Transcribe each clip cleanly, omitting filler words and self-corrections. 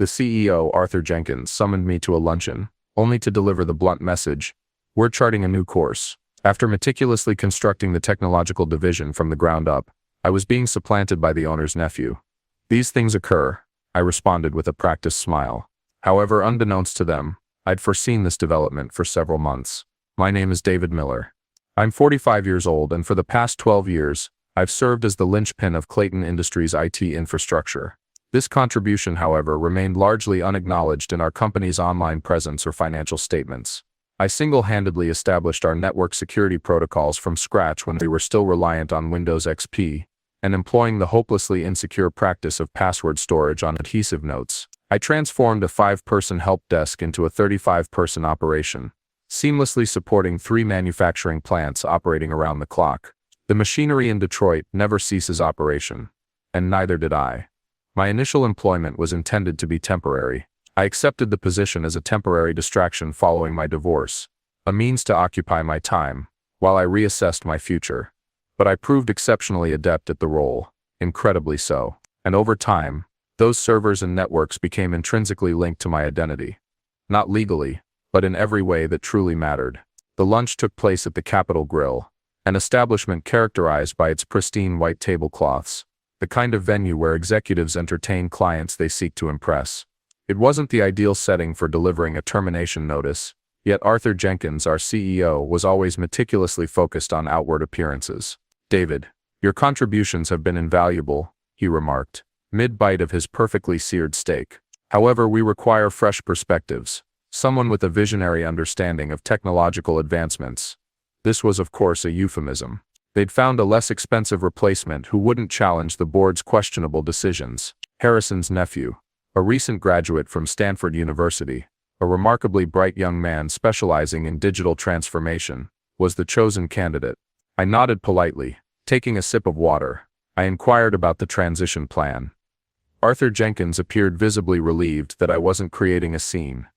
The CEO, Arthur Jenkins, summoned me to a luncheon, only to deliver the blunt message: "We're charting a new course." After meticulously constructing the technological division from the ground up, I was being supplanted by the owner's nephew. "These things occur," I responded with a practiced smile. However, unbeknownst to them, I'd foreseen this development for several months. My name is David Miller. I'm 45 years old, and for the past 12 years, I've served as the linchpin of Clayton Industries' IT infrastructure. This contribution, however, remained largely unacknowledged in our company's online presence or financial statements. I single-handedly established our network security protocols from scratch when we were still reliant on Windows XP, and employing the hopelessly insecure practice of password storage on adhesive notes. I transformed a 5-person help desk into a 35-person operation, seamlessly supporting 3 manufacturing plants operating around the clock. The machinery in Detroit never ceases operation, and neither did I. My initial employment was intended to be temporary. I accepted the position as a temporary distraction following my divorce, a means to occupy my time, while I reassessed my future. But I proved exceptionally adept at the role, incredibly so. And over time, those servers and networks became intrinsically linked to my identity. Not legally, but in every way that truly mattered. The lunch took place at the Capitol Grill, an establishment characterized by its pristine white tablecloths, the kind of venue where executives entertain clients they seek to impress. It wasn't the ideal setting for delivering a termination notice, yet Arthur Jenkins, our CEO, was always meticulously focused on outward appearances. "David, your contributions have been invaluable," he remarked, mid-bite of his perfectly seared steak. "However, we require fresh perspectives, someone with a visionary understanding of technological advancements." This was, of course, a euphemism. They'd found a less expensive replacement who wouldn't challenge the board's questionable decisions. Harrison's nephew, a recent graduate from Stanford University, a remarkably bright young man specializing in digital transformation, was the chosen candidate. I nodded politely. Taking a sip of water, I inquired about the transition plan. Arthur Jenkins appeared visibly relieved that I wasn't creating a scene.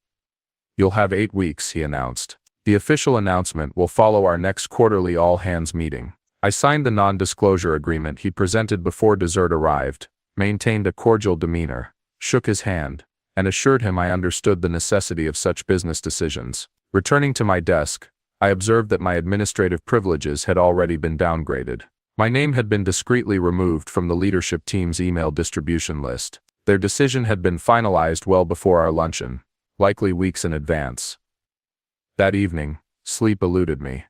"You'll have 8 weeks," he announced. "The official announcement will follow our next quarterly all-hands meeting." I signed the non-disclosure agreement he presented before dessert arrived, maintained a cordial demeanor, shook his hand, and assured him I understood the necessity of such business decisions. Returning to my desk, I observed that my administrative privileges had already been downgraded. My name had been discreetly removed from the leadership team's email distribution list. Their decision had been finalized well before our luncheon, likely weeks in advance. That evening, sleep eluded me.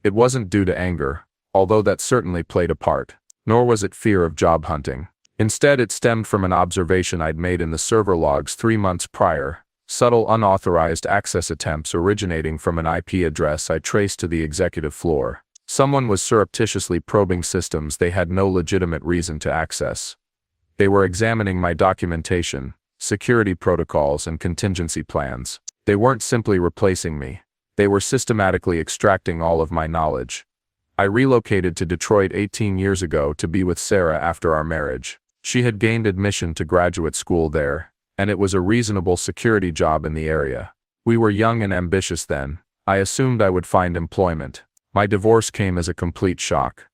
It wasn't due to anger, although that certainly played a part, nor was it fear of job hunting. Instead, it stemmed from an observation I'd made in the server logs 3 months prior, subtle unauthorized access attempts originating from an IP address I traced to the executive floor. Someone was surreptitiously probing systems they had no legitimate reason to access. They were examining my documentation, security protocols, and contingency plans. They weren't simply replacing me. They were systematically extracting all of my knowledge. I relocated to Detroit 18 years ago to be with Sarah after our marriage. She had gained admission to graduate school there, and it was a reasonable security job in the area. We were young and ambitious then. I assumed I would find employment. My divorce came as a complete shock.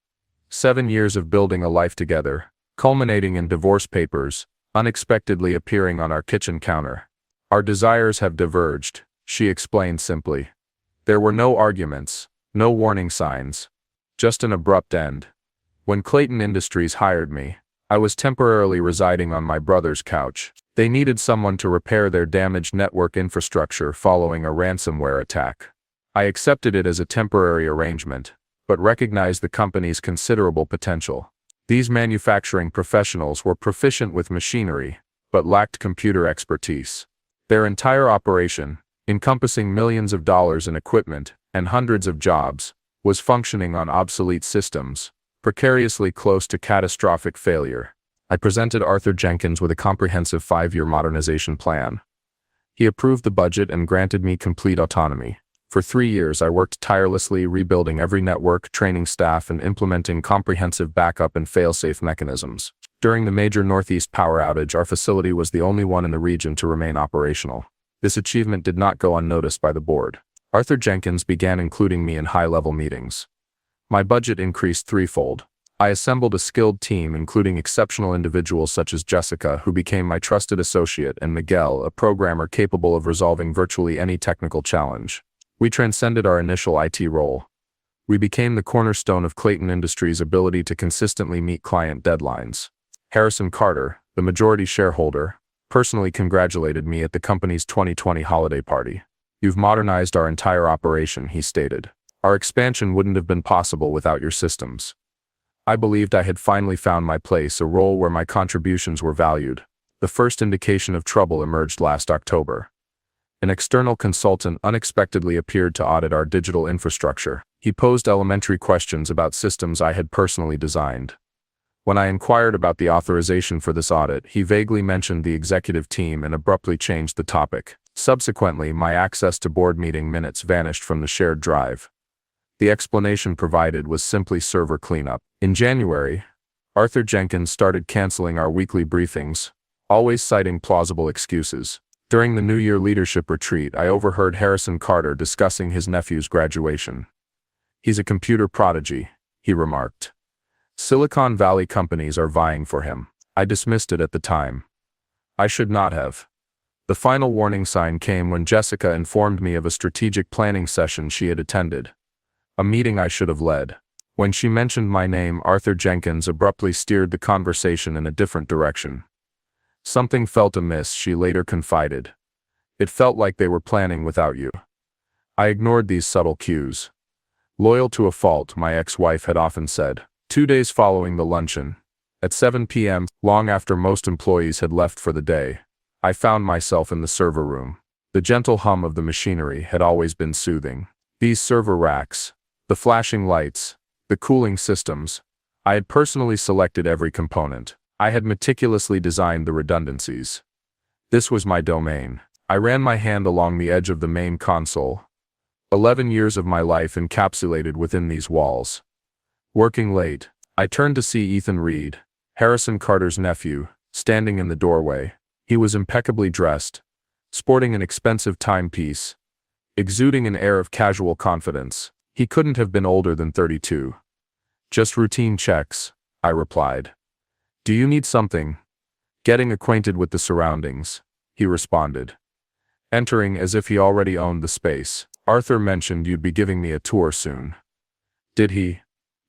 7 years of building a life together, culminating in divorce papers, unexpectedly appearing on our kitchen counter. "Our desires have diverged," she explained simply. There were no arguments, no warning signs, just an abrupt end. When Clayton Industries hired me, I was temporarily residing on my brother's couch. They needed someone to repair their damaged network infrastructure following a ransomware attack. I accepted it as a temporary arrangement, but recognized the company's considerable potential. These manufacturing professionals were proficient with machinery, but lacked computer expertise. Their entire operation, encompassing millions of dollars in equipment and hundreds of jobs, was functioning on obsolete systems, precariously close to catastrophic failure. I presented Arthur Jenkins with a comprehensive 5-year modernization plan. He approved the budget and granted me complete autonomy. For 3 years, I worked tirelessly rebuilding every network, training staff, and implementing comprehensive backup and fail-safe mechanisms. During the major Northeast power outage, our facility was the only one in the region to remain operational. This achievement did not go unnoticed by the board. Arthur Jenkins began including me in high-level meetings. My budget increased threefold. I assembled a skilled team including exceptional individuals such as Jessica, who became my trusted associate, and Miguel, a programmer capable of resolving virtually any technical challenge. We transcended our initial IT role. We became the cornerstone of Clayton Industries' ability to consistently meet client deadlines. Harrison Carter, the majority shareholder, personally congratulated me at the company's 2020 holiday party. "You've modernized our entire operation," he stated. "Our expansion wouldn't have been possible without your systems." I believed I had finally found my place, a role where my contributions were valued. The first indication of trouble emerged last October. An external consultant unexpectedly appeared to audit our digital infrastructure. He posed elementary questions about systems I had personally designed. When I inquired about the authorization for this audit, he vaguely mentioned the executive team and abruptly changed the topic. Subsequently, my access to board meeting minutes vanished from the shared drive. The explanation provided was simply server cleanup. In January, Arthur Jenkins started canceling our weekly briefings, always citing plausible excuses. During the New Year leadership retreat, I overheard Harrison Carter discussing his nephew's graduation. "He's a computer prodigy," he remarked. "Silicon Valley companies are vying for him." I dismissed it at the time. I should not have. The final warning sign came when Jessica informed me of a strategic planning session she had attended. A meeting I should have led. When she mentioned my name, Arthur Jenkins abruptly steered the conversation in a different direction. "Something felt amiss," she later confided. "It felt like they were planning without you." I ignored these subtle cues. Loyal to a fault, my ex-wife had often said. 2 days following the luncheon, at 7 p.m., long after most employees had left for the day, I found myself in the server room. The gentle hum of the machinery had always been soothing. These server racks, the flashing lights, the cooling systems, I had personally selected every component. I had meticulously designed the redundancies. This was my domain. I ran my hand along the edge of the main console. 11 years of my life encapsulated within these walls. Working late, I turned to see Ethan Reed, Harrison Carter's nephew, standing in the doorway. He was impeccably dressed, sporting an expensive timepiece, exuding an air of casual confidence. He couldn't have been older than 32. "Just routine checks," I replied. "Do you need something?" "Getting acquainted with the surroundings," he responded, entering as if he already owned the space. "Arthur mentioned you'd be giving me a tour soon." "Did he?"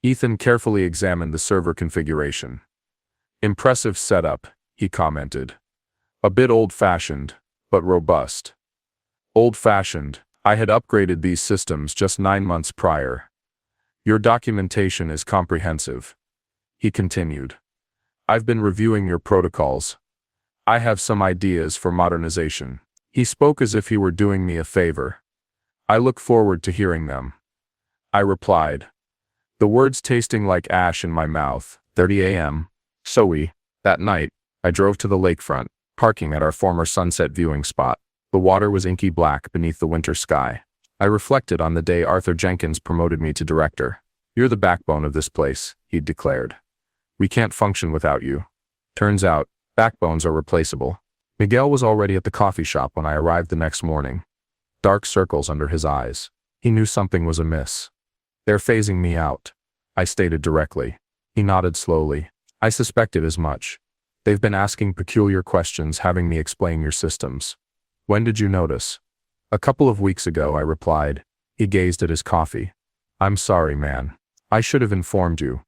Ethan carefully examined the server configuration. "Impressive setup," he commented. "A bit old-fashioned, but robust." Old-fashioned. I had upgraded these systems just 9 months prior. "Your documentation is comprehensive," he continued. "I've been reviewing your protocols. I have some ideas for modernization." He spoke as if he were doing me a favor. "I look forward to hearing them," I replied, the words tasting like ash in my mouth. 30 a.m. That night, I drove to the lakefront, parking at our former sunset viewing spot. The water was inky black beneath the winter sky. I reflected on the day Arthur Jenkins promoted me to director. "You're the backbone of this place," he'd declared. "We can't function without you." Turns out, backbones are replaceable. Miguel was already at the coffee shop when I arrived the next morning. Dark circles under his eyes. He knew something was amiss. "They're phasing me out," I stated directly. He nodded slowly. "I suspected as much. They've been asking peculiar questions, having me explain your systems." "When did you notice?" "A couple of weeks ago," I replied. He gazed at his coffee. "I'm sorry, man. I should have informed you."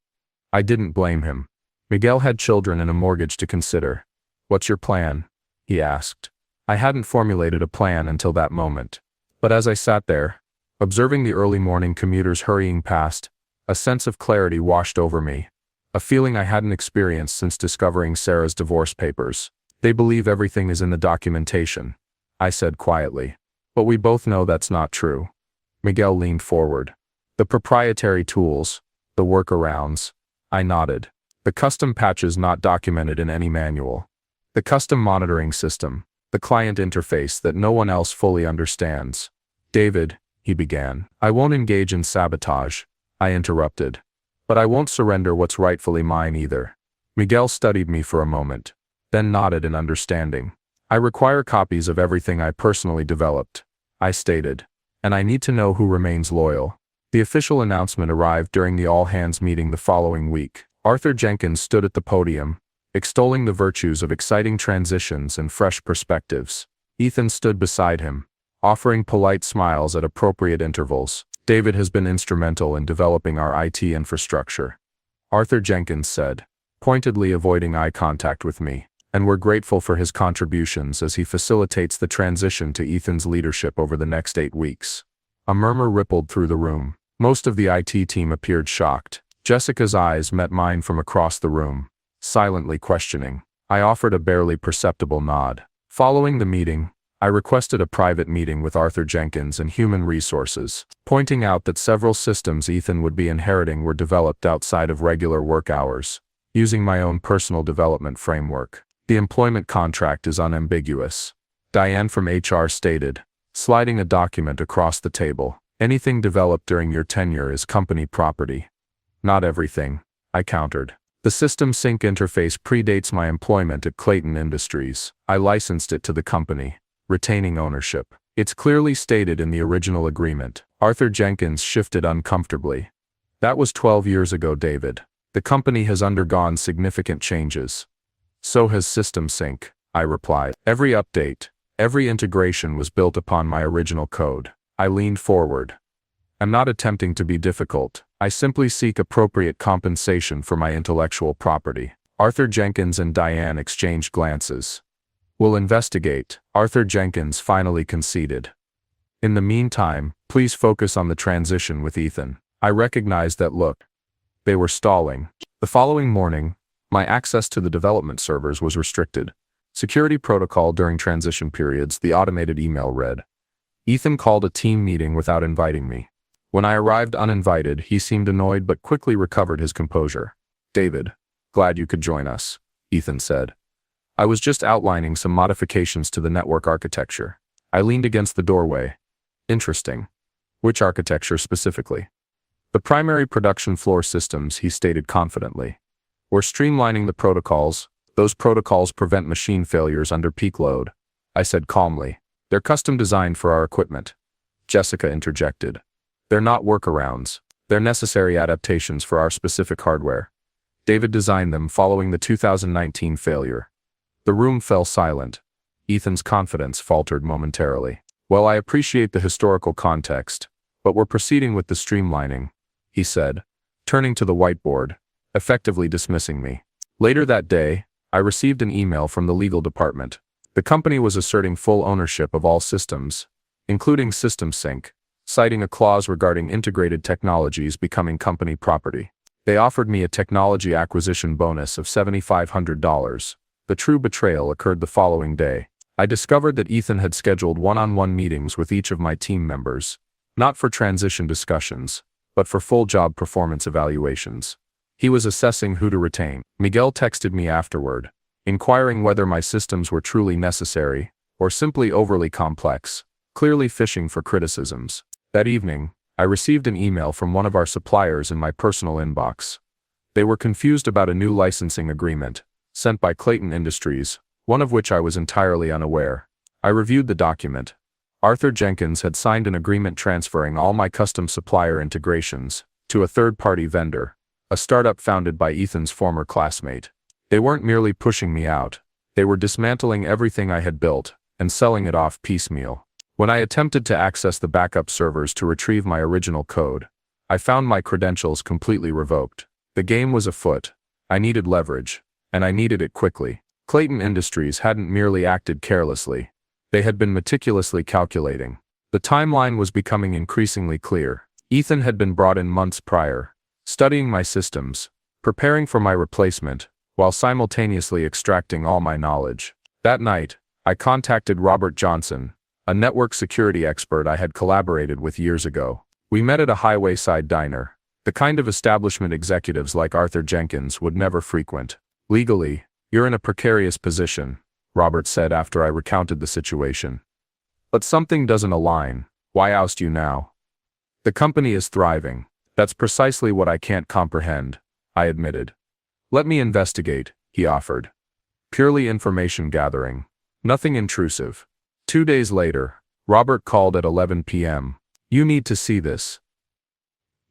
I didn't blame him. Miguel had children and a mortgage to consider. "What's your plan?" he asked. I hadn't formulated a plan until that moment. But as I sat there, observing the early morning commuters hurrying past, a sense of clarity washed over me. A feeling I hadn't experienced since discovering Sarah's divorce papers. "They believe everything is in the documentation," I said quietly. "But we both know that's not true." Miguel leaned forward. "The proprietary tools, the workarounds." I nodded. "The custom patches not documented in any manual. The custom monitoring system, the client interface that no one else fully understands." "David," he began. "I won't engage in sabotage," I interrupted. "But I won't surrender what's rightfully mine either." Miguel studied me for a moment, then nodded in understanding. "I require copies of everything I personally developed," I stated, "and I need to know who remains loyal." The official announcement arrived during the all-hands meeting the following week. Arthur Jenkins stood at the podium, extolling the virtues of exciting transitions and fresh perspectives. Ethan stood beside him, offering polite smiles at appropriate intervals. David has been instrumental in developing our IT infrastructure, Arthur Jenkins said, pointedly avoiding eye contact with me, and we're grateful for his contributions as he facilitates the transition to Ethan's leadership over the next 8 weeks. A murmur rippled through the room. Most of the IT team appeared shocked. Jessica's eyes met mine from across the room, silently questioning. I offered a barely perceptible nod. Following the meeting, I requested a private meeting with Arthur Jenkins and Human Resources, pointing out that several systems Ethan would be inheriting were developed outside of regular work hours, using my own personal development framework. The employment contract is unambiguous, Diane from HR stated, sliding a document across the table. Anything developed during your tenure is company property. Not everything, I countered. The System Sync interface predates my employment at Clayton Industries. I licensed it to the company, retaining ownership. It's clearly stated in the original agreement. Arthur Jenkins shifted uncomfortably. That was 12 years ago, David. The company has undergone significant changes. So has System Sync, I replied. Every update, every integration was built upon my original code. I leaned forward. I'm not attempting to be difficult. I simply seek appropriate compensation for my intellectual property. Arthur Jenkins and Diane exchanged glances. We'll investigate, Arthur Jenkins finally conceded. In the meantime, please focus on the transition with Ethan. I recognized that look. They were stalling. The following morning, my access to the development servers was restricted. Security protocol during transition periods, the automated email read. Ethan called a team meeting without inviting me. When I arrived uninvited, he seemed annoyed but quickly recovered his composure. David, glad you could join us, Ethan said. I was just outlining some modifications to the network architecture. I leaned against the doorway. Interesting. Which architecture specifically? The primary production floor systems, he stated confidently. We're streamlining the protocols. Those protocols prevent machine failures under peak load, I said calmly. They're custom designed for our equipment. Jessica interjected. They're not workarounds. They're necessary adaptations for our specific hardware. David designed them following the 2019 failure. The room fell silent. Ethan's confidence faltered momentarily. Well, I appreciate the historical context, but we're proceeding with the streamlining, he said, turning to the whiteboard, effectively dismissing me. Later that day, I received an email from the legal department. The company was asserting full ownership of all systems, including System Sync, citing a clause regarding integrated technologies becoming company property. They offered me a technology acquisition bonus of $7,500. The true betrayal occurred the following day. I discovered that Ethan had scheduled one-on-one meetings with each of my team members, not for transition discussions, but for full job performance evaluations. He was assessing who to retain. Miguel texted me afterward, inquiring whether my systems were truly necessary, or simply overly complex, clearly fishing for criticisms. That evening, I received an email from one of our suppliers in my personal inbox. They were confused about a new licensing agreement, sent by Clayton Industries, one of which I was entirely unaware. I reviewed the document. Arthur Jenkins had signed an agreement transferring all my custom supplier integrations to a third-party vendor, a startup founded by Ethan's former classmate. They weren't merely pushing me out. They were dismantling everything I had built and selling it off piecemeal. When I attempted to access the backup servers to retrieve my original code, I found my credentials completely revoked. The game was afoot. I needed leverage, and I needed it quickly. Clayton Industries hadn't merely acted carelessly. They had been meticulously calculating. The timeline was becoming increasingly clear. Ethan had been brought in months prior, studying my systems, preparing for my replacement, while simultaneously extracting all my knowledge. That night, I contacted Robert Johnson, a network security expert I had collaborated with years ago. We met at a highway-side diner, the kind of establishment executives like Arthur Jenkins would never frequent. Legally, you're in a precarious position, Robert said after I recounted the situation. But something doesn't align. Why oust you now? The company is thriving. That's precisely what I can't comprehend, I admitted. Let me investigate, he offered. Purely information gathering. Nothing intrusive. 2 days later, Robert called at 11 p.m. You need to see this.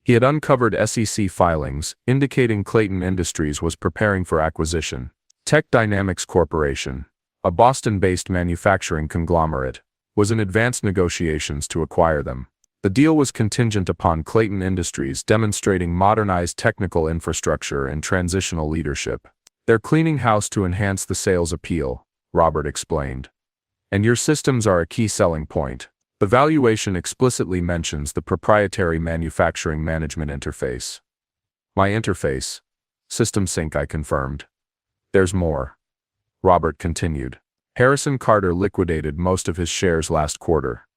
He had uncovered SEC filings indicating Clayton Industries was preparing for acquisition. Tech Dynamics Corporation, a Boston-based manufacturing conglomerate, was in advanced negotiations to acquire them. The deal was contingent upon Clayton Industries demonstrating modernized technical infrastructure and transitional leadership. They're cleaning house to enhance the sales appeal, Robert explained. And your systems are a key selling point. The valuation explicitly mentions the proprietary manufacturing management interface. My interface? System Sync, I confirmed. There's more. Robert continued. Harrison Carter liquidated most of his shares last quarter.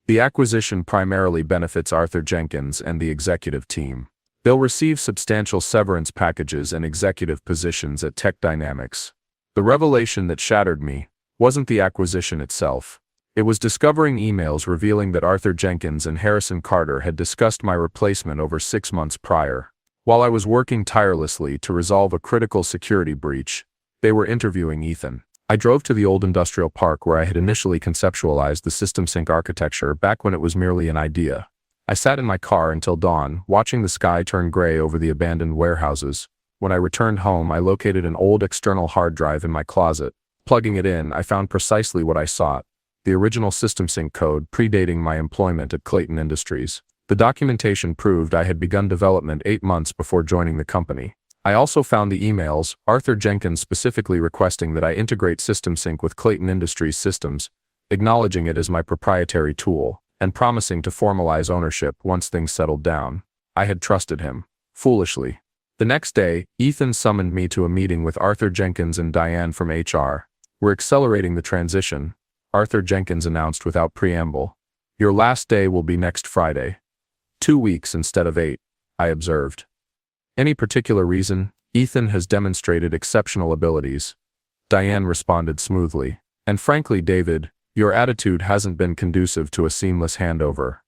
The acquisition primarily benefits Arthur Jenkins and the executive team. They'll receive substantial severance packages and executive positions at Tech Dynamics. The revelation that shattered me wasn't the acquisition itself. It was discovering emails revealing that Arthur Jenkins and Harrison Carter had discussed my replacement over 6 months prior. While I was working tirelessly to resolve a critical security breach, they were interviewing Ethan. I drove to the old industrial park where I had initially conceptualized the System Sync architecture back when it was merely an idea. I sat in my car until dawn, watching the sky turn gray over the abandoned warehouses. When I returned home, I located an old external hard drive in my closet. Plugging it in, I found precisely what I sought: the original System Sync code predating my employment at Clayton Industries. The documentation proved I had begun development 8 months before joining the company. I also found the emails, Arthur Jenkins specifically requesting that I integrate System Sync with Clayton Industries systems, acknowledging it as my proprietary tool, and promising to formalize ownership once things settled down. I had trusted him. Foolishly. The next day, Ethan summoned me to a meeting with Arthur Jenkins and Diane from HR. We're accelerating the transition, Arthur Jenkins announced without preamble. Your last day will be next Friday. 2 weeks instead of 8, I observed. Any particular reason? Ethan has demonstrated exceptional abilities. Diane responded smoothly. And frankly, David, your attitude hasn't been conducive to a seamless handover.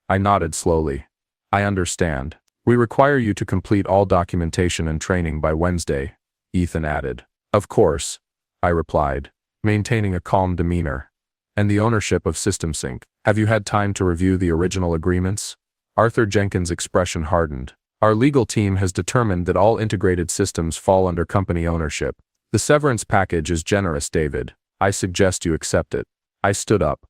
I nodded slowly. I understand. We require you to complete all documentation and training by Wednesday, Ethan added. Of course, I replied, maintaining a calm demeanor. And the ownership of System Sync. Have you had time to review the original agreements? Arthur Jenkins' expression hardened. Our legal team has determined that all integrated systems fall under company ownership. The severance package is generous, David. I suggest you accept it. I stood up.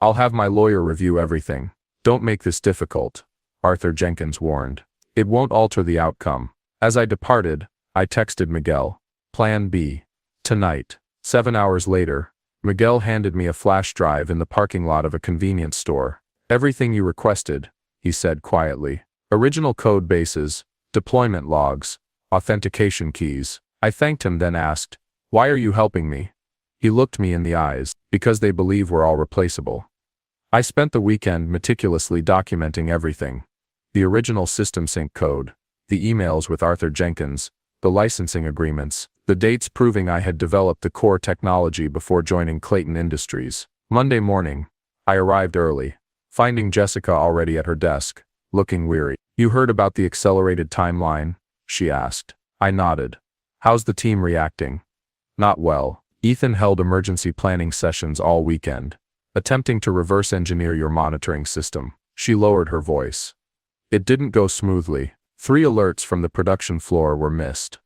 I'll have my lawyer review everything. Don't make this difficult, Arthur Jenkins warned. It won't alter the outcome. As I departed, I texted Miguel. Plan B. Tonight. 7 hours later, Miguel handed me a flash drive in the parking lot of a convenience store. Everything you requested, he said quietly. Original code bases, deployment logs, authentication keys. I thanked him, then asked, "Why are you helping me?" He looked me in the eyes. Because they believe we're all replaceable. I spent the weekend meticulously documenting everything. The original System Sync code, the emails with Arthur Jenkins, the licensing agreements, the dates proving I had developed the core technology before joining Clayton Industries. Monday morning, I arrived early, finding Jessica already at her desk, looking weary. You heard about the accelerated timeline? She asked. I nodded. How's the team reacting? Not well. Ethan held emergency planning sessions all weekend, attempting to reverse engineer your monitoring system. She lowered her voice. It didn't go smoothly. 3 alerts from the production floor were missed.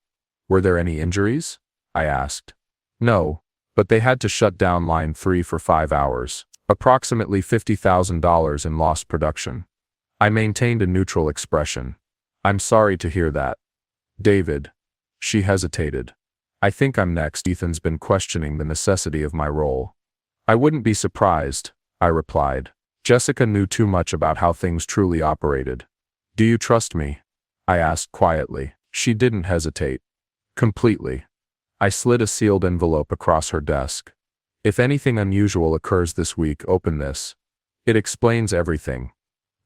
Were there any injuries? I asked. No, but they had to shut down line 3 for 5 hours. Approximately $50,000 in lost production. I maintained a neutral expression. I'm sorry to hear that. David. She hesitated. I think I'm next. Ethan's been questioning the necessity of my role. I wouldn't be surprised, I replied. Jessica knew too much about how things truly operated. Do you trust me? I asked quietly. She didn't hesitate. Completely. I slid a sealed envelope across her desk. If anything unusual occurs this week, open this. It explains everything.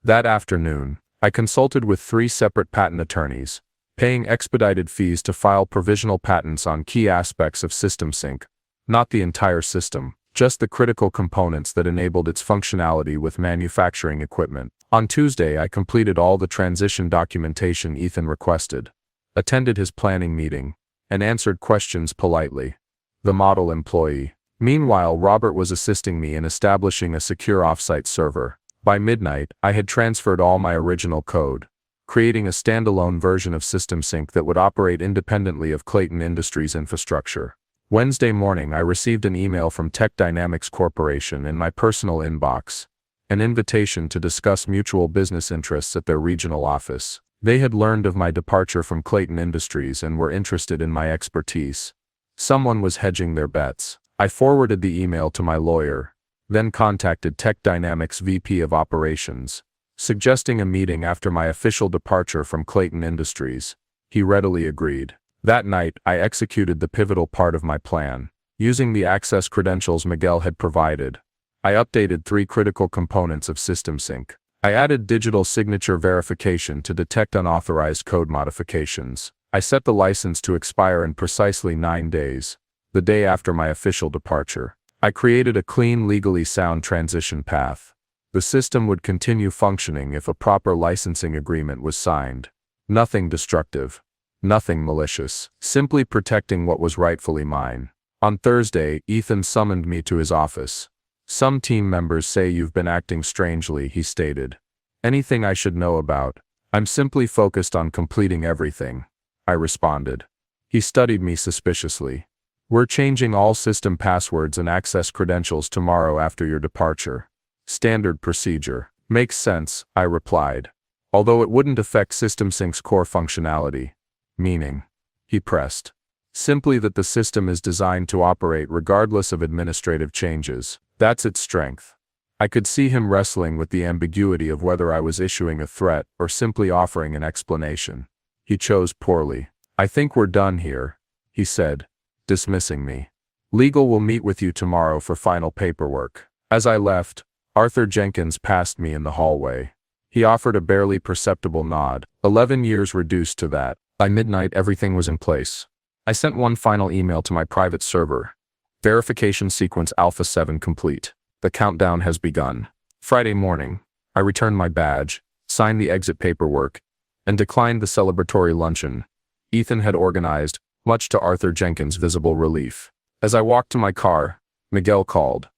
That afternoon, I consulted with 3 separate patent attorneys, paying expedited fees to file provisional patents on key aspects of System Sync, not the entire system, just the critical components that enabled its functionality with manufacturing equipment. On Tuesday, I completed all the transition documentation Ethan requested, attended his planning meeting, and answered questions politely. The model employee. Meanwhile, Robert was assisting me in establishing a secure offsite server. By midnight, I had transferred all my original code, creating a standalone version of SystemSync that would operate independently of Clayton Industries' infrastructure. Wednesday morning, I received an email from Tech Dynamics Corporation in my personal inbox, an invitation to discuss mutual business interests at their regional office. They had learned of my departure from Clayton Industries and were interested in my expertise. Someone was hedging their bets. I forwarded the email to my lawyer, then contacted Tech Dynamics VP of Operations, suggesting a meeting after my official departure from Clayton Industries. He readily agreed. That night, I executed the pivotal part of my plan. Using the access credentials Miguel had provided, I updated 3 critical components of SystemSync. I added digital signature verification to detect unauthorized code modifications. I set the license to expire in precisely 9 days, the day after my official departure. I created a clean, legally sound transition path. The system would continue functioning if a proper licensing agreement was signed. Nothing destructive. Nothing malicious. Simply protecting what was rightfully mine. On Thursday, Ethan summoned me to his office. "Some team members say you've been acting strangely," he stated. "Anything I should know about?" "I'm simply focused on completing everything," I responded. He studied me suspiciously. "We're changing all system passwords and access credentials tomorrow after your departure." "Standard procedure." "Makes sense," I replied. "Although it wouldn't affect SystemSync's core functionality." "Meaning?" he pressed. "Simply that the system is designed to operate regardless of administrative changes. That's its strength." I could see him wrestling with the ambiguity of whether I was issuing a threat or simply offering an explanation. He chose poorly. "I think we're done here," he said, dismissing me. "Legal will meet with you tomorrow for final paperwork." As I left, Arthur Jenkins passed me in the hallway. He offered a barely perceptible nod. 11 years reduced to that. By midnight, everything was in place. I sent one final email to my private server. Verification sequence Alpha 7 complete. The countdown has begun. Friday morning, I returned my badge, signed the exit paperwork, and declined the celebratory luncheon Ethan had organized, much to Arthur Jenkins' visible relief. As I walked to my car, Miguel called.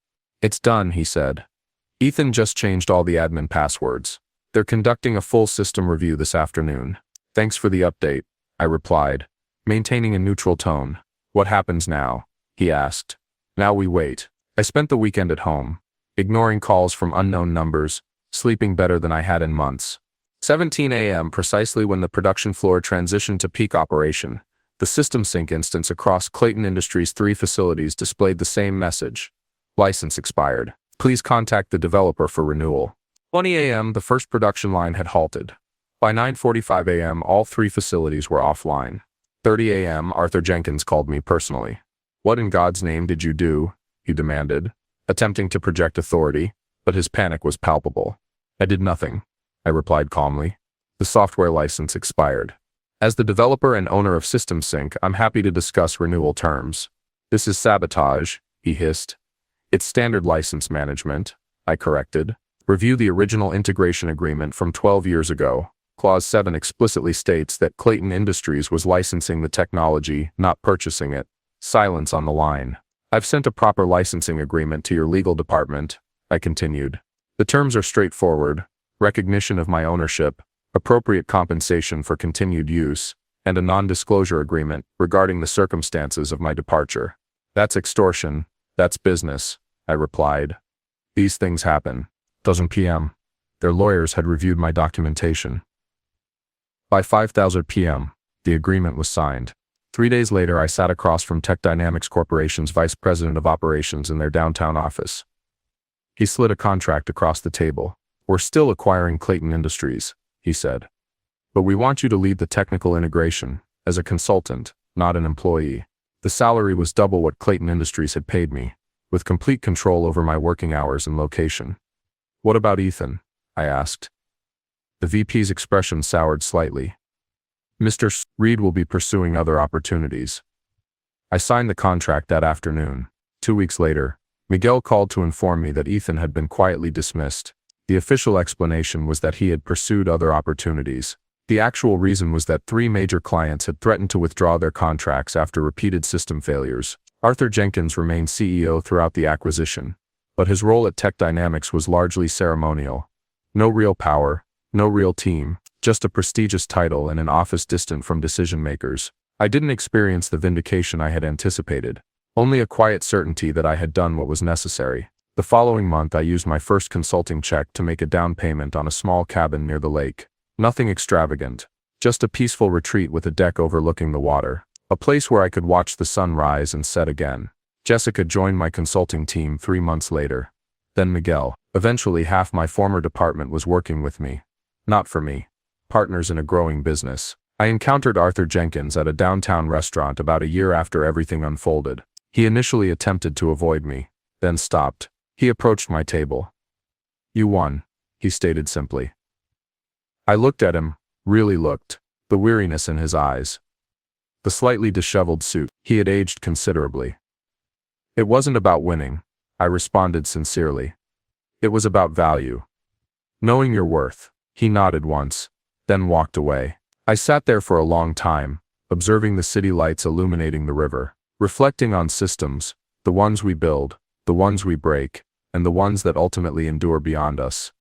"It's done," he said. "Ethan just changed all the admin passwords. They're conducting a full system review this afternoon." "Thanks for the update," I replied, maintaining a neutral tone. "What happens now?" he asked. "Now we wait." I spent the weekend at home, ignoring calls from unknown numbers, sleeping better than I had in months. 17 a.m. precisely when the production floor transitioned to peak operation, the SystemSync instance across Clayton Industries' 3 facilities displayed the same message. "License expired. Please contact the developer for renewal." 20 a.m. the first production line had halted. By 9:45 a.m. all 3 facilities were offline. 30 a.m. Arthur Jenkins called me personally. "What in God's name did you do?" he demanded, attempting to project authority, but his panic was palpable. "I did nothing," I replied calmly. "The software license expired. As the developer and owner of SystemSync, I'm happy to discuss renewal terms." "This is sabotage," he hissed. "It's standard license management," I corrected. "Review the original integration agreement from 12 years ago. Clause 7 explicitly states that Clayton Industries was licensing the technology, not purchasing it." Silence on the line. "I've sent a proper licensing agreement to your legal department," I continued. "The terms are straightforward: recognition of my ownership, appropriate compensation for continued use, and a non-disclosure agreement regarding the circumstances of my departure." "That's extortion. That's business," I replied. "These things happen." 10 p.m. Their lawyers had reviewed my documentation. By 5:00 p.m., the agreement was signed. 3 days later, I sat across from Tech Dynamics Corporation's Vice President of Operations in their downtown office. He slid a contract across the table. "We're still acquiring Clayton Industries," he said. "But we want you to lead the technical integration, as a consultant, not an employee." The salary was double what Clayton Industries had paid me, with complete control over my working hours and location. "What about Ethan?" I asked. The VP's expression soured slightly. "Mr. Reed will be pursuing other opportunities." I signed the contract that afternoon. 2 weeks later, Miguel called to inform me that Ethan had been quietly dismissed. The official explanation was that he had pursued other opportunities. The actual reason was that 3 major clients had threatened to withdraw their contracts after repeated system failures. Arthur Jenkins remained CEO throughout the acquisition, but his role at Tech Dynamics was largely ceremonial. No real power, no real team. just a prestigious title and an office distant from decision-makers. I didn't experience the vindication I had anticipated, only a quiet certainty that I had done what was necessary. The following month I used my first consulting check to make a down payment on a small cabin near the lake. Nothing extravagant, just a peaceful retreat with a deck overlooking the water, a place where I could watch the sun rise and set again. Jessica joined my consulting team 3 months later. Then Miguel. Eventually half my former department was working with me. Not for me. Partners in a growing business. I encountered Arthur Jenkins at a downtown restaurant about a year after everything unfolded. He initially attempted to avoid me, then stopped. He approached my table. "You won," he stated simply. I looked at him, really looked, the weariness in his eyes. The slightly disheveled suit. He had aged considerably. "It wasn't about winning," I responded sincerely. "It was about value. Knowing your worth." He nodded once, then walked away. I sat there for a long time, observing the city lights illuminating the river, reflecting on systems, the ones we build, the ones we break, and the ones that ultimately endure beyond us.